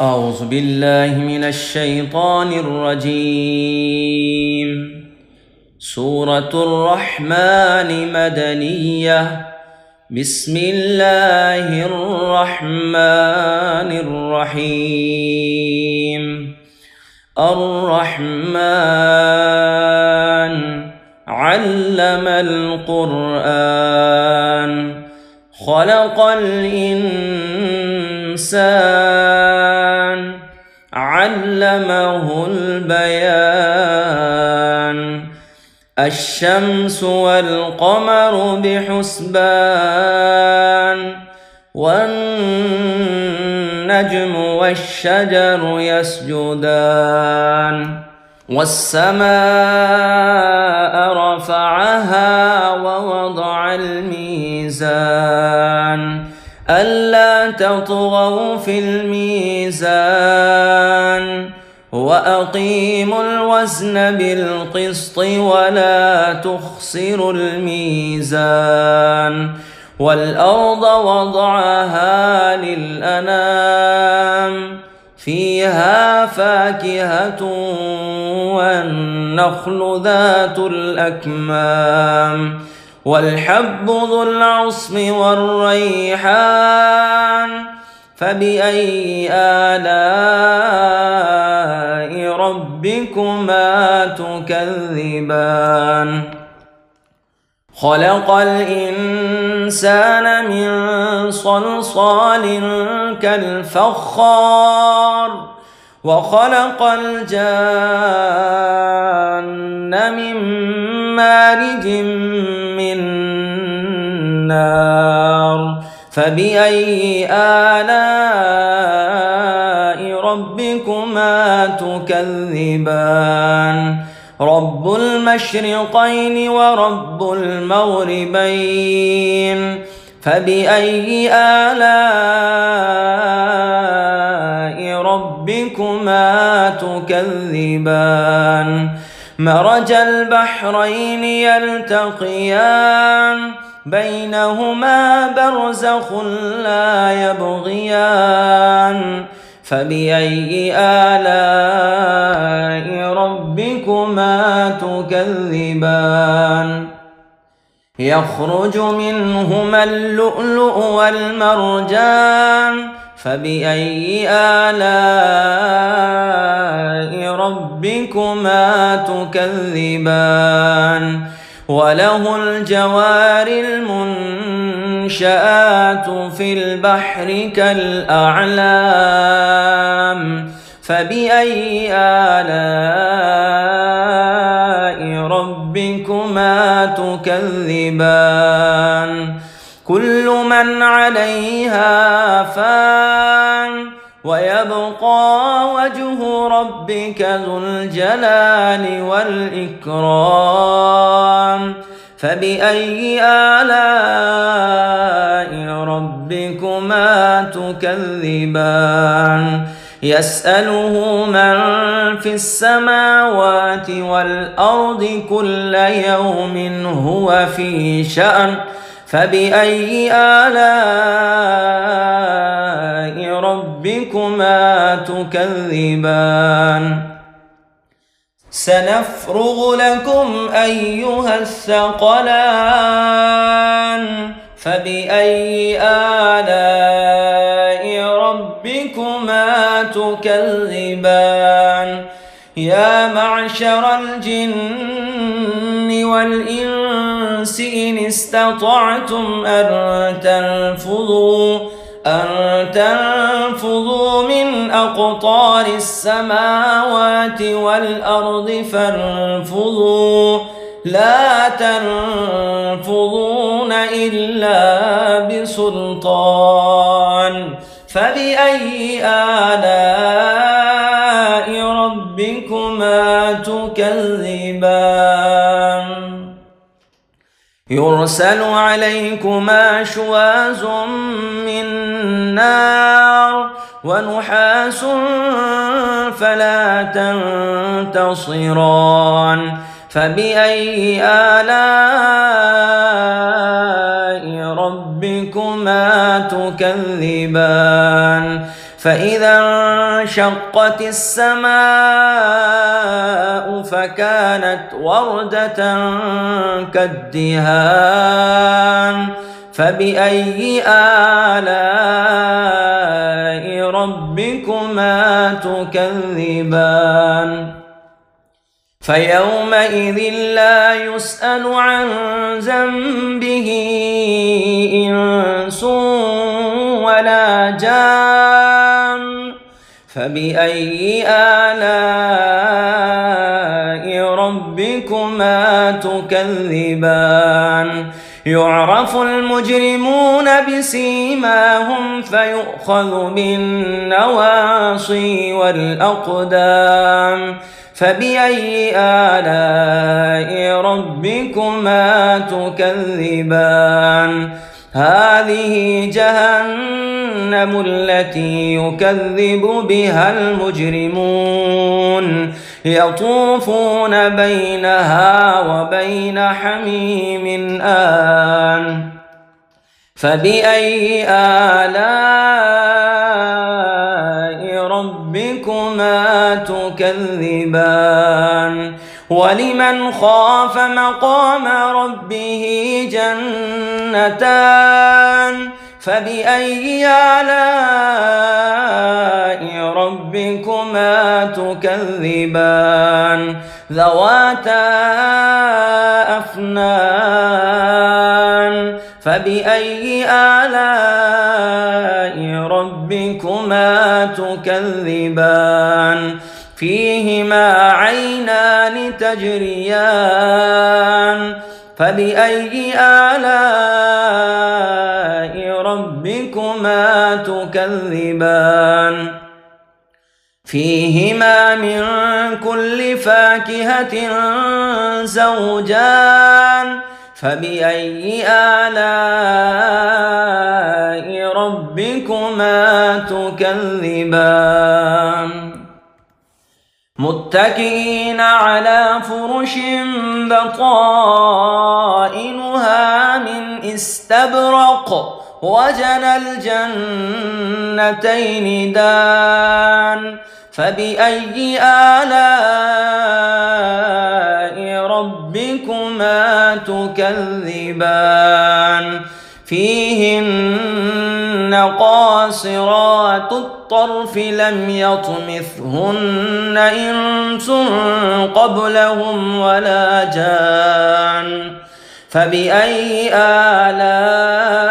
أعوذ بالله من الشيطان الرجيم. سورة الرحمن مدنية. بسم الله الرحمن الرحيم. الرحمن علم القرآن خلق الإنسان علمه البيان. الشمس والقمر بحسبان والنجم والشجر يسجدان. والسماء رفعها ووضع الميزان ألا تطغوا في الميزان وأقيموا الوزن بالقسط ولا تخسروا الميزان. والأرض وضعها للأنام فيها فاكهة والنخل ذات الأكمام والحب ذو العصف والريحان. فبأي آلاء ربكما تكذبان؟ خلق الإنسان من صلصال كالفخار وخلق الجان من مارج من نار. فبأي آلاء ربكما تكذبان؟ رب المشرقين ورب المغربين. فبأي آلاء ربكما تكذبان؟ مرج البحرين يلتقيان بينهما برزخ لا يبغيان. فبأي آلاء ربكما تكذبان؟ يخرج منهما اللؤلؤ والمرجان. فبأي آلاء ربكما تكذبان؟ وله الجوار المنشآت في البحر كالأعلام. فبأي آلاء ربكما تكذبان؟ كل من عليها فان ويبقى وجه ربك ذو الجلال والإكرام. فبأي آلاء ربكما تكذبان؟ يسأله من في السماوات والأرض كل يوم هو في شأن. فبأي آلاء ربكما تكذبان؟ سنفرغ لكم أيها الثقلان. فبأي آلاء ربكما تكذبان؟ يا معشر الجن والإنس إن استطعتم أن تنفذوا من أقطار السماوات والأرض فانفذوا لا تنفذون إلا بسلطان. فبأي آلاء ربكما تكذبان؟ يرسل عليكما شواظ من نار ونحاس فلا تنتصران. فبأي آلاء ربكما تكذبان؟ فإذا انشقت السماء فكانت وردة كالدهان فبأي آلاء ربكما تكذبان فيومئذ لا يسأل عن ذنبه إنس ولا جان فبأي آلاء ربكما تكذبان يعرف المجرمون بسيماهم فيؤخذ بالنواصي والأقدام فبأي آلاء ربكما تكذبان هذه جهنم التي يكذب بها المجرمون يطوفون بينها وبين حميم آن فبأي آلاء ربكما تكذبان ولمن خاف مقام ربه جنتان فبأي آلاء ربكما تكذبان ذواتا أفنان فبأي آلاء ربكما تكذبان فيهما عينان تجريان فبأي آلاء ربكما تكذبان فيهما من كل فاكهة زوجان فبأي آلاء ربكما تكذبان متكئين على فرش بطائنها من استبرق وجنى الجنتين دان فبأي آلاء ربكما تكذبان فيهن قاصرات الطرف لم يطمثهن إنس قبلهم ولا جان فبأي آلاء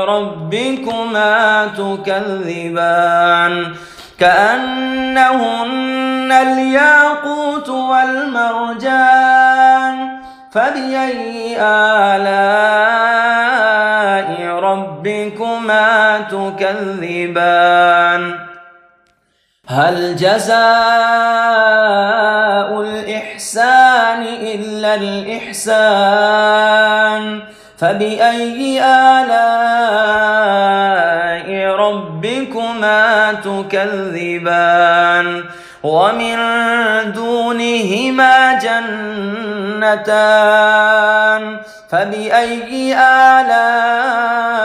ربكما تكذبان كأنهن الياقوت والمرجان فبأي آلاء ربكما تكذبان هل جزاء الإحسان إلا الإحسان فبأي آلاء ربكما تكذبان ومن دونهما جنتان فبأي آلاء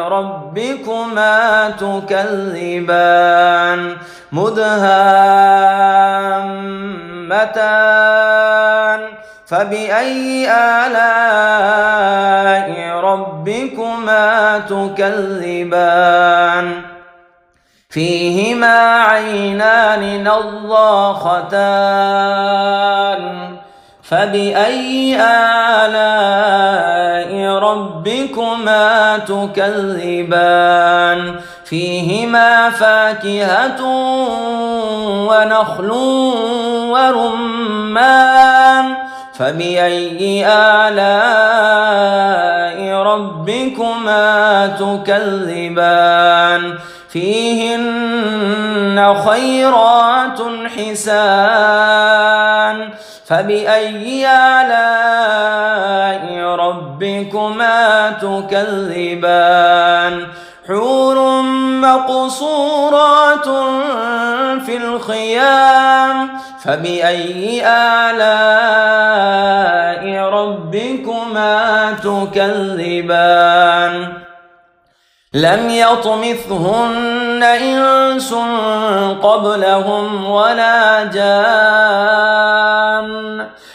ربكما تكذبان مدهامتان فبأي آلاء ربكما تكذبان فيهما عينان نضاختان فبأي آلاء ربكما تكذبان فيهما فاكهة ونخل ورمان فبأي آلاء ربكما تكذبان فيهن خيرات حسان فبأي آلاء ربكما تكذبان حور مقصورات في الخيام فبأي آلاء ربكما تكذبان لم يطمثهن إنس قبلهم ولا جان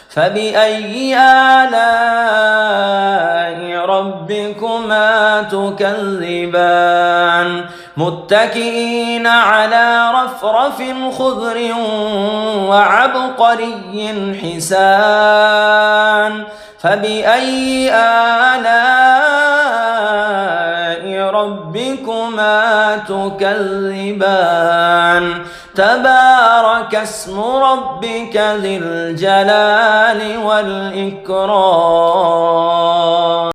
فبأي آلاء ربكما تكذبان متكئين على رفرف خضر وعبقري حسان فبأي آلاء ربكما تكذبان تبارك اسم ربك ذي الجلال والإكرام.